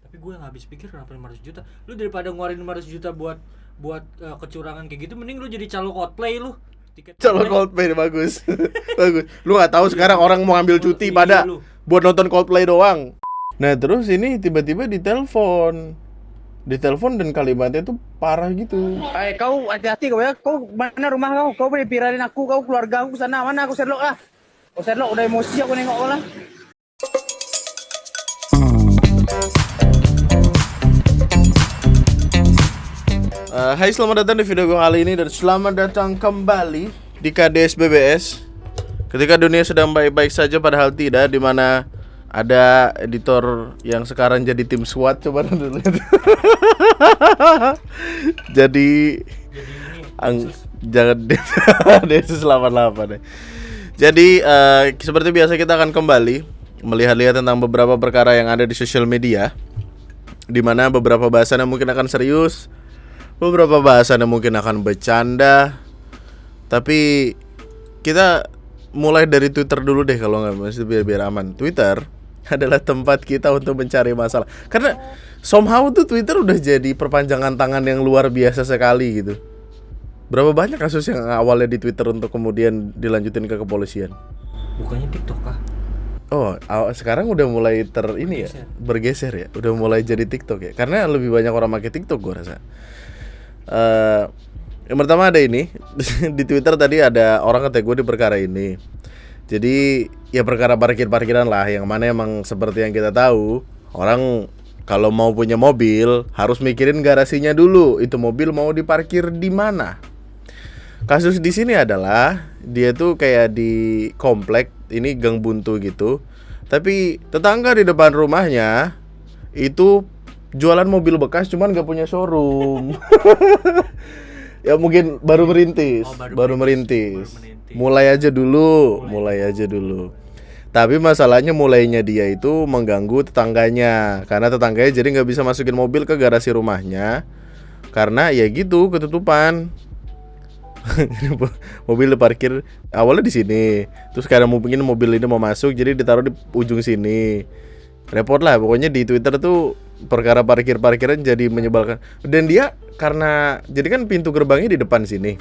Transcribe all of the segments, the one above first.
Tapi gue yang habis pikir kenapa 500 juta. Lu daripada ngeluarin 500 juta buat kecurangan kayak gitu, mending lu jadi calo Coldplay lu. Tiket Calon Coldplay bagus. Bagus. Lu nggak tahu sekarang orang mau ambil cuti Iya, pada lu. buat nonton Coldplay doang. Nah, terus ini tiba-tiba ditelepon dan kalimatnya tuh parah gitu. Kau hati-hati kau ya. Kau mana rumah kau? Kau boleh viralin aku, kau keluarga aku sana. Mana aku Sherlock lah. Oh Sherlock udah emosi aku nengok kau lah. Hai, selamat datang di video gue kali ini dan selamat datang kembali di KDS BBS. Ketika dunia sedang baik-baik saja padahal tidak, di mana ada editor yang sekarang jadi tim SWAT. Coba dulu lihat. Jadi jangan Densus 88 ya. Jadi seperti biasa kita akan kembali melihat-lihat tentang beberapa perkara yang ada di sosial media, di mana beberapa bahasannya mungkin akan serius, beberapa bahasannya mungkin akan bercanda. Tapi kita mulai dari Twitter dulu deh, kalau nggak masih biar aman. Twitter adalah tempat kita untuk mencari masalah. Karena somehow tuh Twitter udah jadi perpanjangan tangan yang luar biasa sekali gitu. Berapa banyak kasus yang awalnya di Twitter untuk kemudian dilanjutin ke kepolisian? Bukannya TikTok kah? Oh, sekarang udah mulai bergeser ya. Udah mulai jadi TikTok ya. Karena lebih banyak orang pakai TikTok gue rasa. Yang pertama ada ini di Twitter tadi ada orang kata gue di perkara ini. Jadi ya perkara parkiran lah, yang mana emang seperti yang kita tahu, orang kalau mau punya mobil harus mikirin garasinya dulu. Itu mobil mau diparkir di mana? Kasus di sini adalah dia tuh kayak di komplek ini gang buntu gitu. Tapi tetangga di depan rumahnya itu jualan mobil bekas cuman gak punya showroom. Ya mungkin baru merintis. Mulai aja dulu. Tapi masalahnya mulainya dia itu mengganggu tetangganya, karena tetangganya jadi nggak bisa masukin mobil ke garasi rumahnya karena ya gitu ketutupan. Mobil diparkir awalnya di sini, terus karena mungkin mobil ini mau masuk jadi ditaruh di ujung sini. Repot lah pokoknya di Twitter tuh perkara parkiran jadi menyebalkan. Dan dia karena jadi kan pintu gerbangnya di depan sini.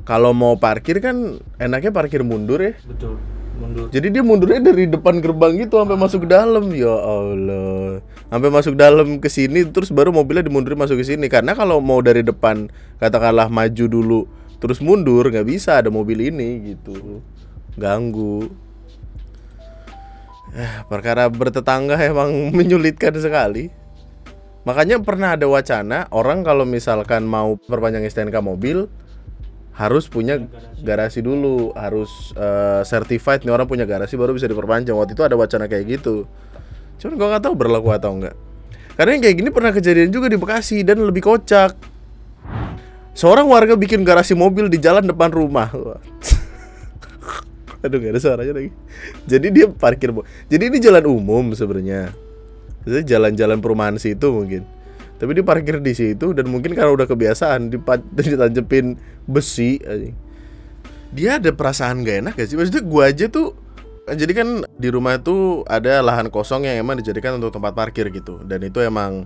Kalau mau parkir kan enaknya parkir mundur ya. Betul, mundur. Jadi dia mundurnya dari depan gerbang gitu sampai masuk ke dalam. Ya Allah. Sampai masuk dalam ke sini terus baru mobilnya dimundurin masuk ke sini. Karena kalau mau dari depan katakanlah maju dulu terus mundur nggak bisa, ada mobil ini gitu. Ganggu. Perkara bertetangga emang menyulitkan sekali. Makanya pernah ada wacana orang kalau misalkan mau perpanjang STNK mobil harus punya garasi dulu, harus certified nih orang punya garasi baru bisa diperpanjang. Waktu itu ada wacana kayak gitu. Cuman gue nggak tahu berlaku atau enggak. Karena yang kayak gini pernah kejadian juga di Bekasi dan lebih kocak. Seorang warga bikin garasi mobil di jalan depan rumah. Aduh, gak ada suaranya lagi. Jadi dia parkir. Jadi ini jalan umum sebenarnya. Jadi jalan-jalan perumahan situ mungkin. Tapi dia parkir di situ dan mungkin karena udah kebiasaan ditancepin besi. Dia ada perasaan gak enak gak sih? Maksudnya gua aja tuh, jadi kan di rumah tuh ada lahan kosong yang emang dijadikan untuk tempat parkir gitu. Dan itu emang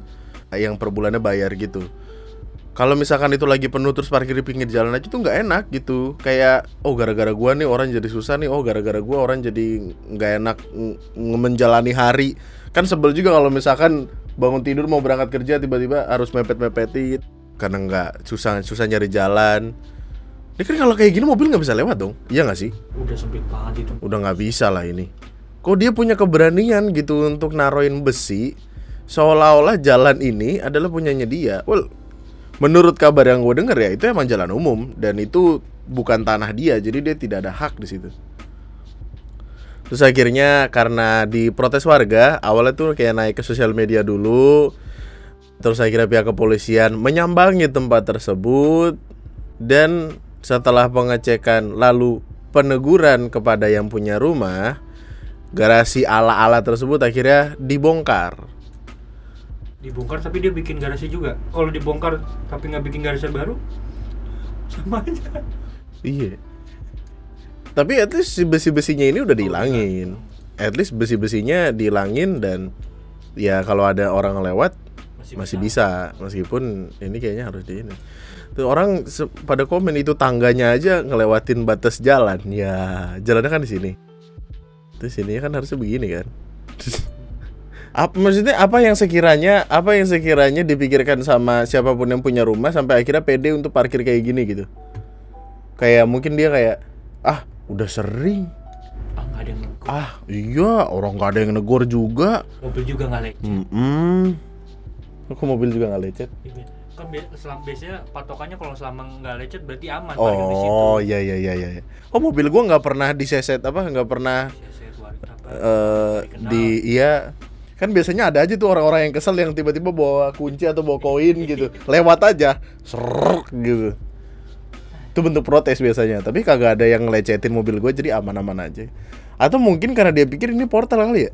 yang per bulannya bayar gitu. Kalau misalkan itu lagi penuh terus parkir di pinggir jalan aja tuh nggak enak gitu. Kayak gara-gara gua nih orang jadi susah nih. Gara-gara gua orang jadi nggak enak menjalani hari. Kan sebel juga kalau misalkan bangun tidur mau berangkat kerja tiba-tiba harus mepet-mepetin karena nggak susah nyari jalan. Ini kan kalau kayak gini mobil nggak bisa lewat dong. Iya nggak sih? Udah sempit banget itu. Udah nggak bisa lah ini. Kok dia punya keberanian gitu untuk naruhin besi seolah-olah jalan ini adalah punyanya dia. Well, menurut kabar yang gue denger ya itu emang jalan umum dan itu bukan tanah dia, jadi dia tidak ada hak di situ. Terus akhirnya karena diprotes warga, awalnya tuh kayak naik ke sosial media dulu. Terus akhirnya pihak kepolisian menyambangi tempat tersebut dan setelah pengecekan lalu peneguran kepada yang punya rumah, garasi ala-ala tersebut akhirnya dibongkar. Dibongkar tapi dia bikin garasi juga. Kalau dibongkar tapi nggak bikin garasi baru, sama aja. Iya. Tapi at least si besi-besinya ini udah dihilangin. At least besi-besinya dihilangin dan ya kalau ada orang lewat masih bisa. bisa, meskipun ini kayaknya harus di ini. Tuh orang pada komen itu tangganya aja ngelewatin batas jalan. Ya, jalannya kan di sini. Terus ini kan harusnya begini kan. Maksudnya apa yang sekiranya dipikirkan sama siapapun yang punya rumah sampai akhirnya pede untuk parkir kayak gini gitu. Kayak mungkin dia kayak udah sering. Nggak ada yang negur. Iya, orang nggak ada yang negor juga. Mobil juga nggak lecet. Kok mobil juga nggak lecet? Iya. Kan biasanya patokannya kalau selama nggak lecet berarti aman parkir di situ. Oh iya. Oh mobil gua nggak pernah diseset nggak pernah iya kan biasanya ada aja tuh orang-orang yang kesel yang tiba-tiba bawa kunci atau bawa koin gitu lewat aja serrrr gitu. Itu bentuk protes biasanya, tapi kagak ada yang ngelecetin mobil gue, jadi aman-aman aja. Atau mungkin karena dia pikir ini portal kali ya.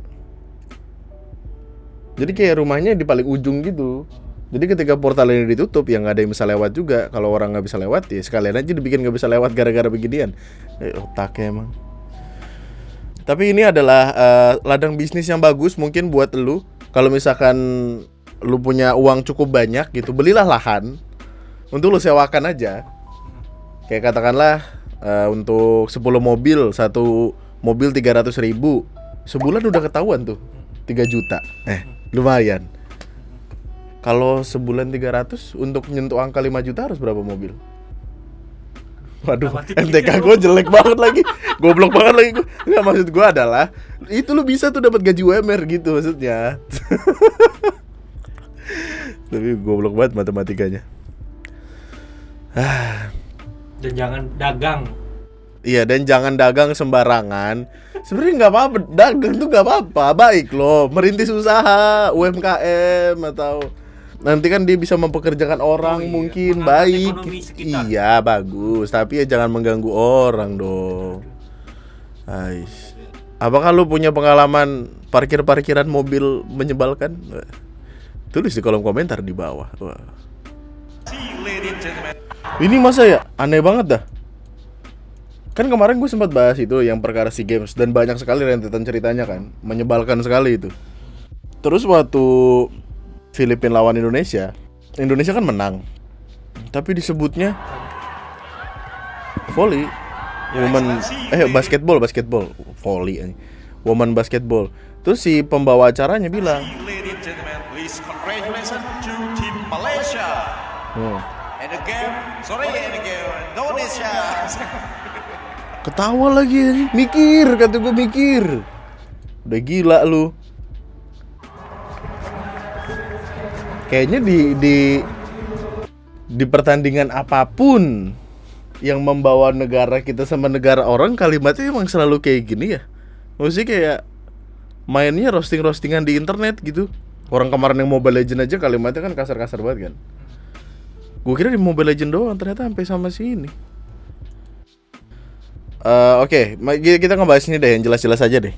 Jadi kayak rumahnya di paling ujung gitu. Jadi ketika portal ini ditutup, ya nggak ada yang bisa lewat juga. Kalau orang nggak bisa lewat, ya sekalian aja dibikin nggak bisa lewat gara-gara beginian. Otaknya emang. Tapi ini adalah ladang bisnis yang bagus mungkin buat lu. Kalau misalkan lu punya uang cukup banyak gitu, belilah lahan untuk lu sewakan aja. Kayak katakanlah untuk 10 mobil, satu mobil 300.000, sebulan udah ketahuan tuh 3 juta. Lumayan. Kalau sebulan 300 untuk nyentuh angka 5 juta harus berapa mobil? Waduh, MTK gue jelek banget lagi. Goblok banget lagi gue. Enggak, maksud gue adalah itu lu bisa tuh dapat gaji UMR gitu maksudnya. Tapi goblok banget matematikanya. Dan jangan dagang. Iya, dan jangan dagang sembarangan. Sebenarnya nggak apa-apa, dagang tuh nggak apa-apa, baik loh. Merintis usaha, UMKM atau nanti kan dia bisa mempekerjakan orang mungkin baik. Iya, bagus. Tapi ya jangan mengganggu orang dong. Ais. Apakah lu punya pengalaman parkiran mobil menyebalkan? Tulis di kolom komentar di bawah. Wah. Ini masa ya? Aneh banget dah. Kan kemarin gue sempat bahas itu yang perkara SEA Games dan banyak sekali rentetan ceritanya kan, menyebalkan sekali itu. Terus waktu Filipina lawan Indonesia kan menang. Tapi disebutnya volley, basketball, volley, woman basketball. Terus si pembawa acaranya bilang, please congratulations to team Malaysia. And the game Indonesia. Ketawa lagi, mikir, kata gue mikir. Udah gila lu. Kayaknya di pertandingan apapun yang membawa negara kita sama negara orang, kalimatnya emang selalu kayak gini ya. Maksudnya kayak mainnya roastingan di internet gitu. Orang kemarin yang Mobile Legend aja kalimatnya kan kasar-kasar banget kan. Gue kira di Mobile Legend doang, ternyata sampai sama sini. Oke, kita ngebahas ini deh yang jelas-jelas aja deh.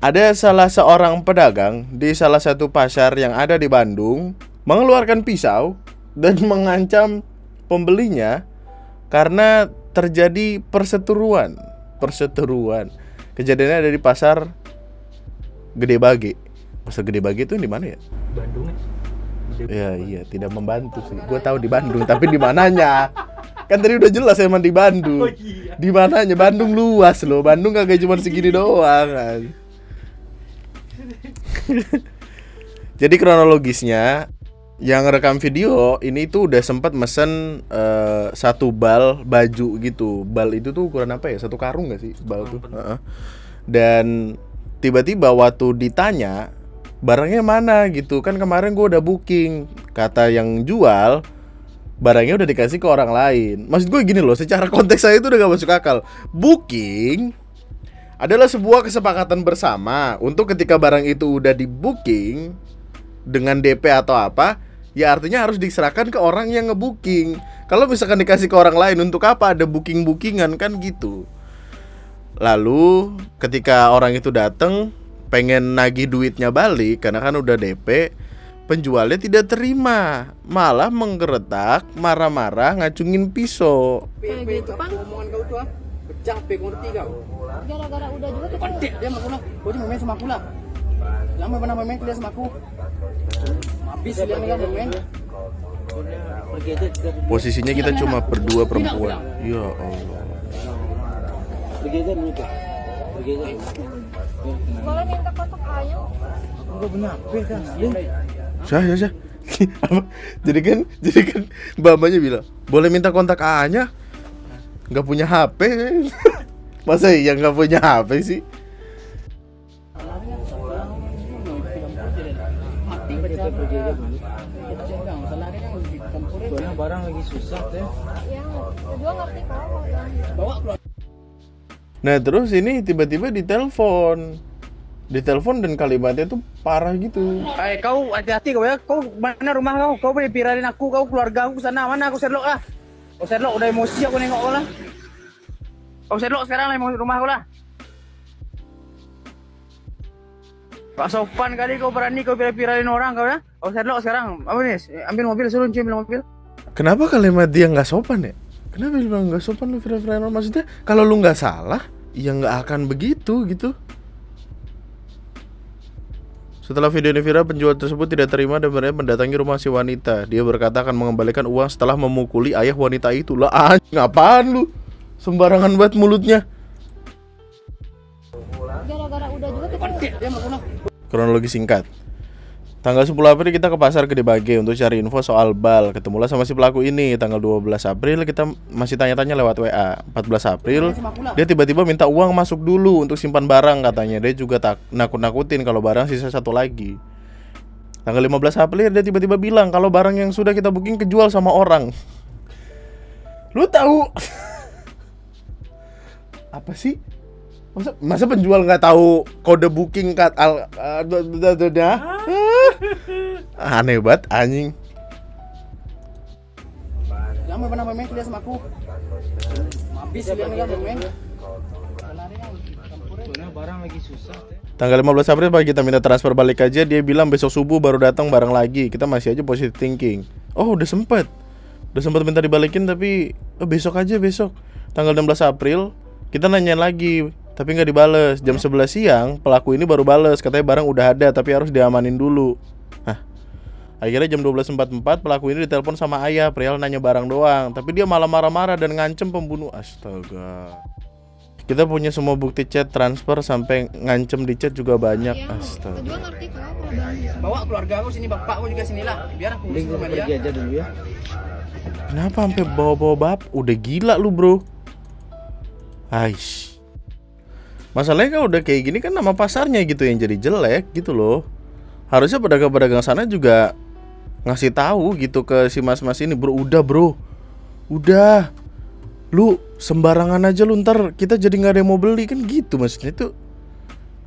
Ada salah seorang pedagang di salah satu pasar yang ada di Bandung mengeluarkan pisau dan mengancam pembelinya karena terjadi perseteruan. Kejadiannya ada di pasar Gede Bage. Pasar Gede Bage itu di mana ya? Bandung ya? Iya, tidak membantu sih. Gue tahu di Bandung, tapi di mananya? Kan tadi udah jelas emang di Bandung. Di mananya? Bandung luas loh. Bandung kagak cuma segini doang kan. Jadi kronologisnya, yang rekam video ini tuh udah sempat mesen satu bal baju gitu. Bal itu tuh ukuran apa ya? Satu karung gak sih bal tuh? Dan tiba-tiba waktu ditanya barangnya mana gitu, kan kemarin gue udah booking. Kata yang jual, barangnya udah dikasih ke orang lain. Maksud gue gini loh, secara konteks saya itu udah gak masuk akal. Booking adalah sebuah kesepakatan bersama untuk ketika barang itu udah di booking dengan DP atau apa, ya artinya harus diserahkan ke orang yang ngebooking. Kalau misalkan dikasih ke orang lain, untuk apa ada booking-bookingan kan gitu. Lalu ketika orang itu datang pengen nagih duitnya balik karena kan udah DP, penjualnya tidak terima, malah menggeretak, marah-marah, ngacungin pisau. Kayak gitu kan? Omongan kau tuh pecah, ngerti kau? Gara-gara udah juga tuh Dia makulah, kau cuma main sama aku lah. Jangan pernah main dia sama aku. Habis dia main. Pergi aja. Posisinya kita cuma berdua perempuan. Ya Allah. Pergi aja dulu tuh. Pergi aja. Boleh minta kontak Ayu? Enggak punya HP kan. Saya. Apa? Jadi kan babanya bilang, "Boleh minta kontak A-nya?" Nggak punya HP. Masa iya nggak punya HP sih? Kita pergi aja dulu. Soalnya barang lagi susah teh. Yang kedua ngerti kau Bawa keluar. Nah terus ini tiba-tiba ditelepon dan kalimatnya tuh parah gitu. Kau hati-hati kau ya. Kau mana rumah kau? Kau boleh viralin aku, kau keluarga aku sana. Mana aku Sherlock lah. Kau Sherlock udah emosi aku nengok kau lah. Kau Sherlock sekarang lah mau rumah kau lah. Pak sopan kali kau berani kau viralin orang kau ya. Kau Sherlock sekarang. Apa nih? Ambil mobil, suruh cuy ambil mobil. Kenapa kalimat dia nggak sopan ya? Kenapa dia bilang nggak sopan lu viral-viralin orang? Maksudnya kalau lu nggak salah, ya nggak akan begitu gitu. Setelah video ini viral, penjual tersebut tidak terima dan berani mendatangi rumah si wanita. Dia berkata akan mengembalikan uang setelah memukuli ayah wanita itu. Lah anjing, apaan lu? Sembarangan banget mulutnya. gara-gara udah juga kita Kronologi singkat. Tanggal 10 April kita ke pasar Gede Bage untuk cari info soal bal. Ketemulah sama si pelaku ini. Tanggal 12 April kita masih tanya-tanya lewat WA. 14 April dia tiba-tiba minta uang masuk dulu untuk simpan barang katanya. Dia juga nakut-nakutin kalau barang sisa satu lagi. Tanggal 15 April dia tiba-tiba bilang kalau barang yang sudah kita booking kejual sama orang. Lu tahu apa sih? Masa penjual nggak tahu kode booking kat aneh banget anjing. Jangan pernah main dia sama aku. Habis dia main. Soalnya barang lagi susah teh. Tanggal 15 April pagi kita minta transfer balik aja. Dia bilang besok subuh baru datang barang lagi. Kita masih aja positive thinking. Oh udah sempet minta dibalikin tapi besok aja besok. Tanggal 16 April kita nanyain lagi tapi nggak dibales. Jam 11 siang pelaku ini baru bales, katanya barang udah ada tapi harus diamanin dulu. Hah. Akhirnya jam 12.44 pelaku ini ditelepon sama ayah, perihal nanya barang doang, tapi dia malah marah-marah dan ngancem pembunuh. Astaga. Kita punya semua bukti chat transfer sampai ngancem di chat juga banyak. Astaga. kedua ngerti kau kalau bang Bawa keluarga aku sini, bapak aku juga sinilah. Biar aku urus sama dia. Pergi aja dulu ya. Kenapa sampai bawa-bawa bab? Udah gila lu, bro. Aish. Masalahnya kan udah kayak gini kan nama pasarnya gitu yang jadi jelek gitu loh. Harusnya pedagang-pedagang sana juga ngasih tahu gitu ke si mas-mas ini, bro. Udah. Lu sembarangan aja lu, ntar kita jadi nggak ada yang mau beli kan gitu maksudnya itu.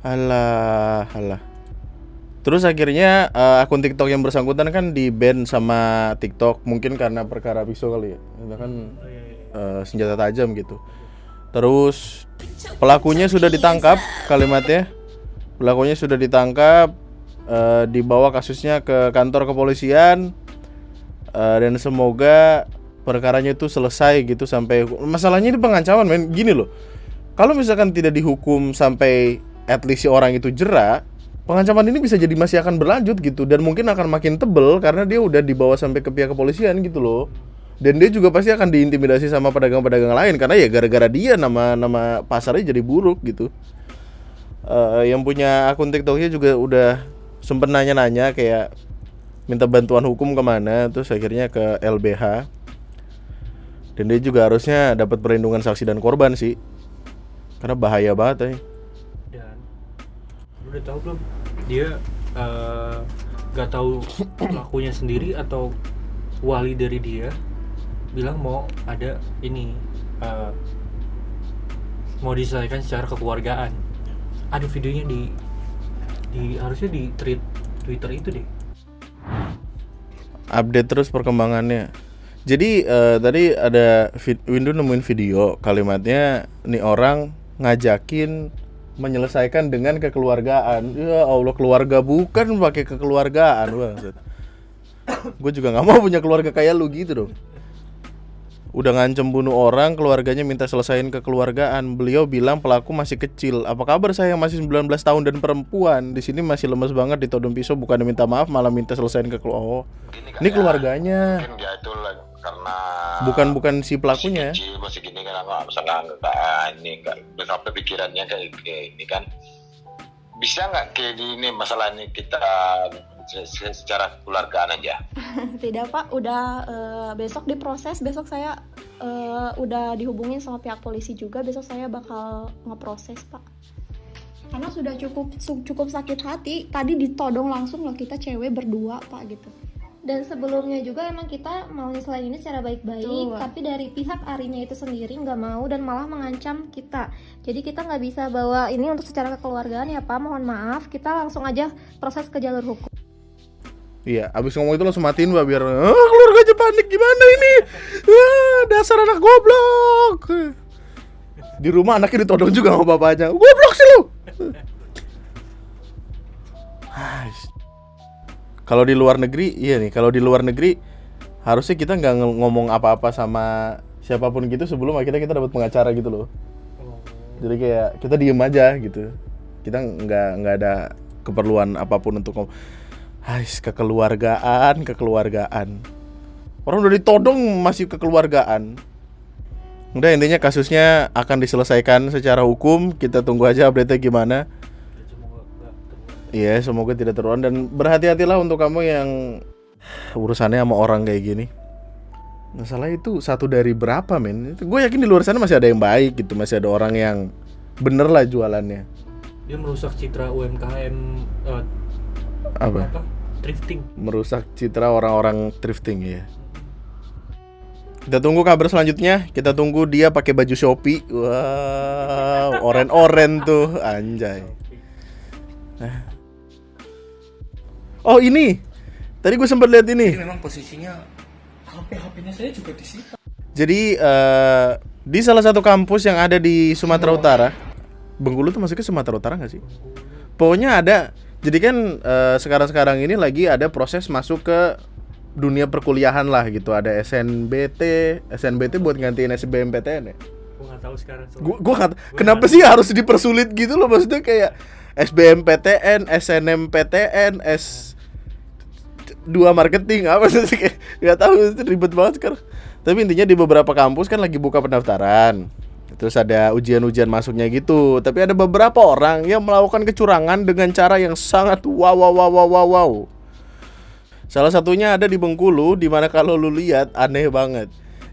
Alah. Terus akhirnya akun TikTok yang bersangkutan kan di-ban sama TikTok, mungkin karena perkara pisau kali ya. Itu kan senjata tajam gitu. Terus pelakunya sudah ditangkap, kalimatnya. Pelakunya sudah ditangkap, dibawa kasusnya ke kantor kepolisian, dan semoga perkaranya itu selesai gitu sampai. Masalahnya ini pengancaman, men. Gini loh, kalau misalkan tidak dihukum sampai at least si orang itu jera, pengancaman ini bisa jadi masih akan berlanjut gitu, dan mungkin akan makin tebel karena dia udah dibawa sampai ke pihak kepolisian gitu loh. Dan dia juga pasti akan diintimidasi sama pedagang-pedagang lain karena ya gara-gara dia nama pasarnya jadi buruk gitu. Yang punya akun TikToknya juga udah sempet nanya-nanya kayak minta bantuan hukum kemana, terus akhirnya ke LBH. Dan dia juga harusnya dapat perlindungan saksi dan korban sih, karena bahaya banget ya. Dan lu udah tahu belum dia gak tahu pelakunya sendiri atau wali dari dia bilang mau ada ini mau diselesaikan secara kekeluargaan. Ada videonya di harusnya di Twitter itu deh. Update terus perkembangannya. Jadi tadi ada Windu nemuin video, kalimatnya nih orang ngajakin menyelesaikan dengan kekeluargaan. Ya Allah, keluarga bukan pakai kekeluargaan. Gue juga nggak mau punya keluarga kayak lu gitu dong. Udah ngancem bunuh orang, keluarganya minta selesaiin kekeluargaan. Beliau bilang pelaku masih kecil. Apa kabar saya yang masih 19 tahun dan perempuan? Di sini masih lemes banget, ditodong pisau, bukannya minta maaf malah minta selesaiin kekeluargaan. Oh, ini keluarganya. Mungkin dia itu karena Bukan si pelakunya. kecil masih gini kan, nggak sampai pikirannya kayak ini kan. Bisa nggak kayak gini masalah ini kita secara keluargaan aja? Tidak Pak, udah besok diproses. Besok saya udah dihubungin sama pihak polisi juga. Besok saya bakal ngeproses Pak. Karena sudah cukup sakit hati. Tadi ditodong langsung loh, kita cewek berdua Pak gitu. Dan sebelumnya juga emang kita mau nyelesain ini secara baik-baik, tapi dari pihak Arinya itu sendiri nggak mau dan malah mengancam kita. Jadi kita nggak bisa bawa ini untuk secara kekeluargaan ya Pak, mohon maaf. Kita langsung aja proses ke jalur hukum. Iya, abis ngomong itu langsung matiin Mbak biar keluarganya panik gimana ini. Dasar anak goblok. Di rumah anaknya ditodong juga sama bapaknya. Goblok sih lu. Kalau di luar negeri, iya nih, kalau di luar negeri harusnya kita nggak ngomong apa-apa sama siapapun gitu sebelum akhirnya kita dapat pengacara gitu loh. Jadi kayak kita diem aja gitu. Kita nggak ada keperluan apapun untuk ngomong. Kekeluargaan. Orang udah ditodong masih kekeluargaan. Udah, intinya kasusnya akan diselesaikan secara hukum. Kita tunggu aja update-nya gimana. Iya, semoga tidak terulang. Dan berhati-hatilah untuk kamu yang urusannya sama orang kayak gini. Masalah itu satu dari berapa men. Gue yakin di luar sana masih ada yang baik gitu. Masih ada orang yang bener lah jualannya. Dia merusak citra UMKM Apa? Thrifting. Merusak citra orang-orang thrifting ya. Kita tunggu kabar selanjutnya. Kita tunggu dia pakai baju Shopee. Wow, oren-oren tuh, anjay. Oh ini, tadi gue sempat lihat ini. Jadi memang posisinya HP-nya saya juga disita. Jadi di salah satu kampus yang ada di Sumatera Utara, Bengkulu tuh masuknya Sumatera Utara nggak sih? Pokoknya ada. Jadi kan sekarang ini lagi ada proses masuk ke dunia perkuliahan lah gitu. Ada SNBT buat gantiin SBMPTN ya. Gue nggak tahu sekarang. Kenapa sih harus dipersulit gitu loh, maksudnya kayak SBMPTN, SNMPTN, S2 marketing apa sih, kayak nggak tahu, itu ribet banget sekarang. Tapi intinya di beberapa kampus kan lagi buka pendaftaran, terus ada ujian masuknya gitu. Tapi ada beberapa orang yang melakukan kecurangan dengan cara yang sangat wow. Salah satunya ada di Bengkulu, dimana kalau lu lihat aneh banget.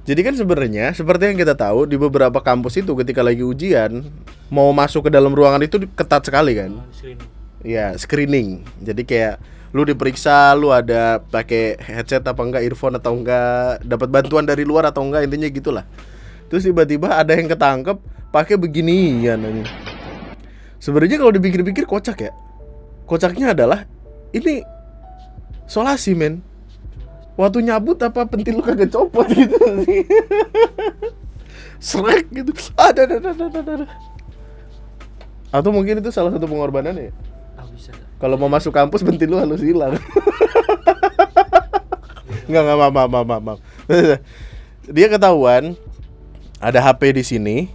Jadi kan sebenarnya seperti yang kita tahu di beberapa kampus itu ketika lagi ujian mau masuk ke dalam ruangan itu ketat sekali kan. Iya, screening. Jadi kayak lu diperiksa, lu ada pakai headset apa enggak, earphone atau enggak, dapat bantuan dari luar atau enggak, intinya gitulah. Terus tiba-tiba ada yang ketangkep pakai beginian aja. Sebenarnya kalau dipikir-pikir kocak ya. Kocaknya adalah ini solasi men. Waktu nyabut apa pentil lu kagak copot gitu sih. Srek gitu. Ada. Atau mungkin itu salah satu pengorbanan ya. Bisa. Kalau mau masuk kampus pentil lu harus hilang. Enggak, maaf. Dia ketahuan ada HP di sini.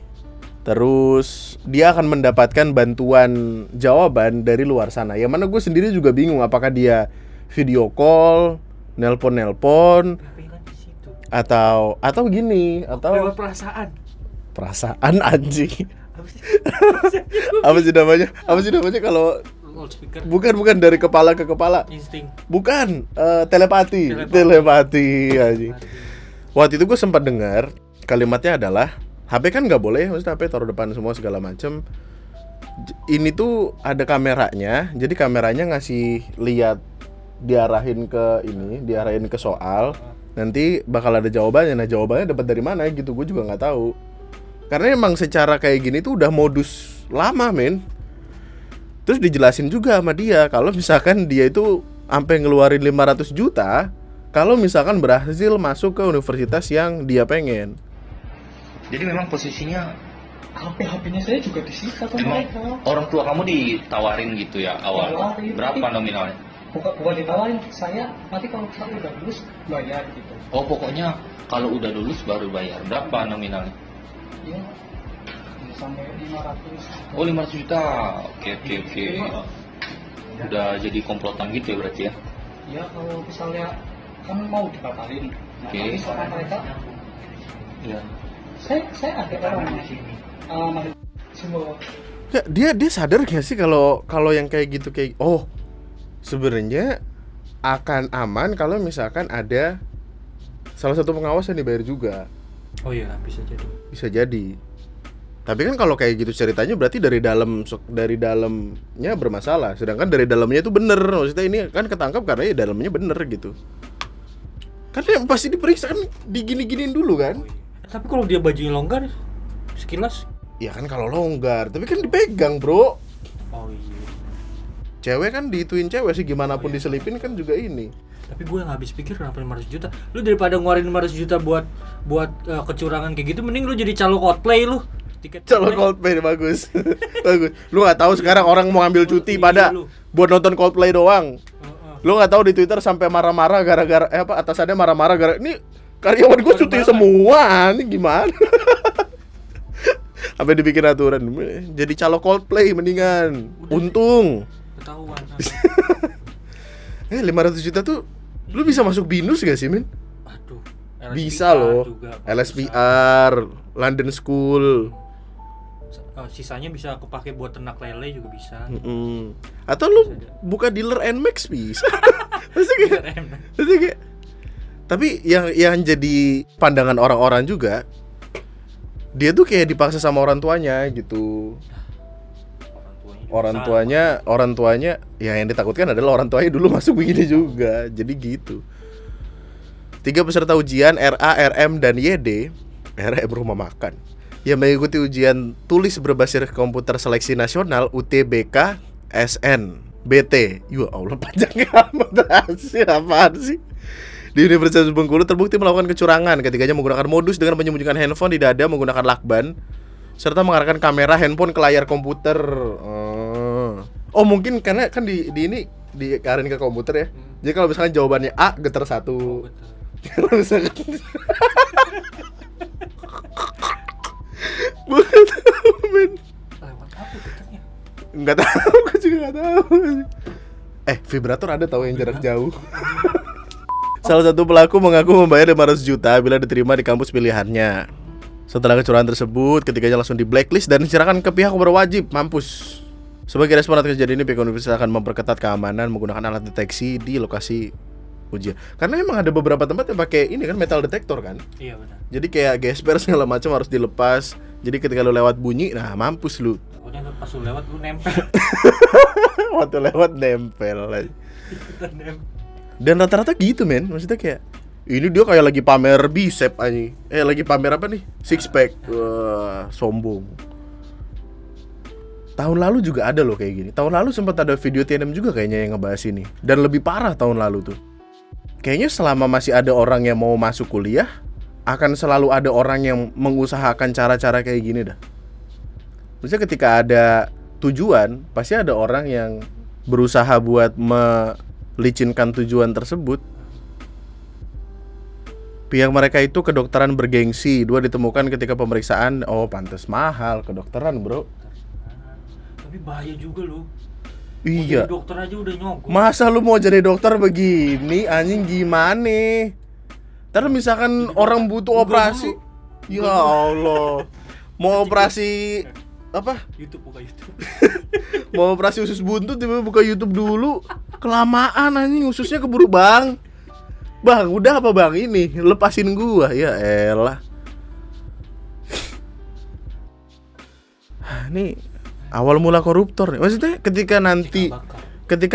Terus dia akan mendapatkan bantuan jawaban dari luar sana. Yang mana gue sendiri juga bingung apakah dia video call, nelpon atau gini atau lewat perasaan anjing. Apa sih namanya kalau bukan dari kepala ke kepala, insting, bukan telepati anjing. Waktu itu gue sempat dengar kalimatnya adalah HP kan nggak boleh, maksudnya HP taruh depan semua segala macem. Ini tuh ada kameranya, jadi kameranya ngasih lihat, diarahin ke soal, nanti bakal ada jawabannya. Nah jawabannya dapat dari mana gitu gue juga nggak tahu, karena emang secara kayak gini tuh udah modus lama men. Terus dijelasin juga sama dia kalau misalkan dia itu sampai ngeluarin 500 juta kalau misalkan berhasil masuk ke universitas yang dia pengen. Jadi memang posisinya HP-nya saya juga disita sama mereka. Orang tua kamu ditawarin gitu ya awal? Berapa nominalnya? bukan ditawarin, saya nanti kalau saya udah lulus bayar gitu. Oh, pokoknya kalau udah lulus baru bayar. Berapa nominalnya? Ya, sampai 500. Oh, 500 juta. Oke. Udah jadi komplotan gitu ya berarti ya? Ya, kalau misalnya kan mau dibatalin, Oke. tapi sama mereka, Iya. saya ada orang semua. Nggak, dia sadar gak sih kalau yang kayak gitu oh sebenarnya akan aman kalau misalkan ada salah satu pengawas yang dibayar juga. Oh iya, bisa jadi. Bisa jadi. Tapi kan kalau kayak gitu ceritanya berarti dari dalamnya bermasalah, sedangkan dari dalamnya itu bener. Maksudnya ini kan ketangkap karena ya dalamnya bener gitu. Kan yang pasti diperiksa kan digini-giniin dulu kan. Oh, iya. Tapi kalau dia bajunya longgar, sekilas. Ya kan kalau longgar, tapi kan dipegang bro. Oh iya. Cewek kan diituin cewek sih, gimana pun diselipin kan juga ini. Tapi gue nggak habis pikir kenapa 500 juta. Lu daripada ngeluarin 500 juta buat kecurangan kayak gitu, mending lu jadi calo Coldplay lu. Tiket Calon Coldplay bagus. Bagus. Lu nggak tahu sekarang orang mau ambil cuti Iya, pada lu. buat nonton Coldplay doang. Lu nggak tahu di Twitter sampai marah-marah gara-gara atasannya marah-marah gara ini karyawan gue cuti semua. Ini gimana? Sampai dibikin aturan jadi calo Coldplay mendingan. Untung. Ketahuan. 500 juta tuh lu bisa masuk BINUS gak sih, Min? Aduh. Bisa loh. Juga, LSPR, London School. Sisanya bisa kepake buat ternak lele juga bisa. Atau lu buka dealer Nmax bisa. Maksudnya kayak tapi yang jadi pandangan orang-orang juga, dia tuh kayak dipaksa sama orang tuanya gitu. Orang tuanya ya yang ditakutkan adalah orang tuanya dulu masuk begini juga. Jadi gitu. 3 peserta ujian RA, RM, dan YD, RM rumah makan, yang mengikuti ujian tulis berbasis komputer seleksi nasional UTBK SNBT. Ya Allah, panjang amat sih, apaan sih? Di Universitas Bengkulu terbukti melakukan kecurangan. Ketiganya menggunakan modus dengan menyembunyikan handphone di dada menggunakan lakban, serta mengarahkan kamera handphone ke layar komputer. Oh mungkin karena kan di ini diarahin ke komputer ya. Jadi kalau misalkan jawabannya A, getar 1. Kalau misalkan bukan tahu, men. Lewat apa getarnya? Enggak tahu, aku juga enggak tahu. Vibrator ada tahu yang jarak jauh. Salah satu pelaku mengaku membayar 500 juta bila diterima di kampus pilihannya. Setelah kecurangan tersebut, ketiganya langsung di blacklist dan diserahkan ke pihak berwajib. Mampus. Sebagai respon atas kejadian ini, pihak universitas akan memperketat keamanan menggunakan alat deteksi di lokasi ujian. Karena memang ada beberapa tempat yang pakai ini kan, metal detector kan. Iya benar. Jadi kayak gesper segala macam harus dilepas. Jadi ketika lu lewat bunyi, nah mampus lu. Pokoknya pas lu lewat lu nempel. Waktu lewat nempel lagi. Dan rata-rata gitu men, maksudnya kayak ini dia kayak lagi pamer bicep aja. Lagi pamer apa nih? Six pack. Wah, sombong. Tahun lalu juga ada loh kayak gini. Tahun lalu sempat ada video TNM juga kayaknya yang ngebahas ini. Dan lebih parah tahun lalu tuh. Kayaknya selama masih ada orang yang mau masuk kuliah, akan selalu ada orang yang mengusahakan cara-cara kayak gini dah. Maksudnya ketika ada tujuan, pasti ada orang yang berusaha buat melicinkan tujuan tersebut. Pihak mereka itu kedokteran bergengsi. 2 ditemukan ketika pemeriksaan. Oh pantes mahal kedokteran bro. Tapi bahaya juga lu. Iya. Jadi dokter aja udah nyogok. Masa lu mau jadi dokter begini anjing gimana? Ntar misalkan orang butuh operasi. Ya Allah. Mau operasi apa? YouTube buka YouTube. Mau operasi usus buntu tiba-tiba buka YouTube dulu. Kelamaan anjing, ususnya keburu bang. Bang, udah apa bang ini? Lepasin gua. Ya elah. Ini awal mula koruptor nih. Maksudnya ketika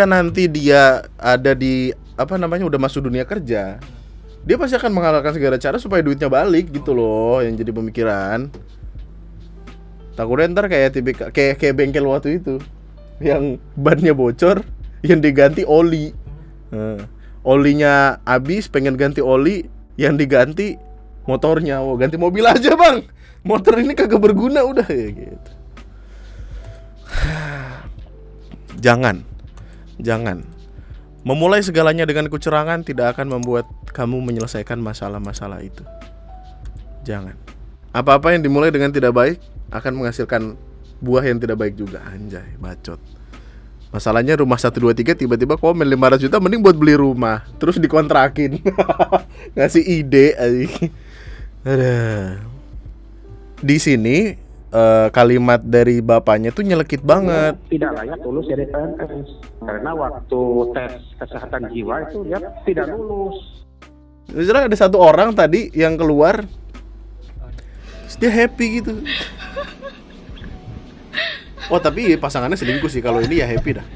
nanti dia ada di udah masuk dunia kerja, dia pasti akan menghalalkan segala cara supaya duitnya balik gitu loh, yang jadi pemikiran. Takutnya ntar kayak bengkel waktu itu yang bannya bocor, yang diganti oli. Olinya habis, pengen ganti oli, yang diganti motornya. Oh, ganti mobil aja bang, motor ini kagak berguna udah ya gitu. Jangan Memulai segalanya dengan kecurangan tidak akan membuat kamu menyelesaikan masalah-masalah itu. Jangan. Apa-apa yang dimulai dengan tidak baik akan menghasilkan buah yang tidak baik juga. Anjay, bacot. Masalahnya rumah 1, 2, 3 tiba-tiba komen 500 juta mending buat beli rumah, terus dikontrakin. Ngasih ide aja. Di sini kalimat dari bapaknya tuh nyelekit banget. Tidak layak lulus jadi PNS karena waktu tes kesehatan jiwa itu dia tidak lulus. Misalnya ada satu orang tadi yang keluar, terus dia happy gitu. Oh tapi pasangannya selingkuh sih, kalau ini ya happy dah.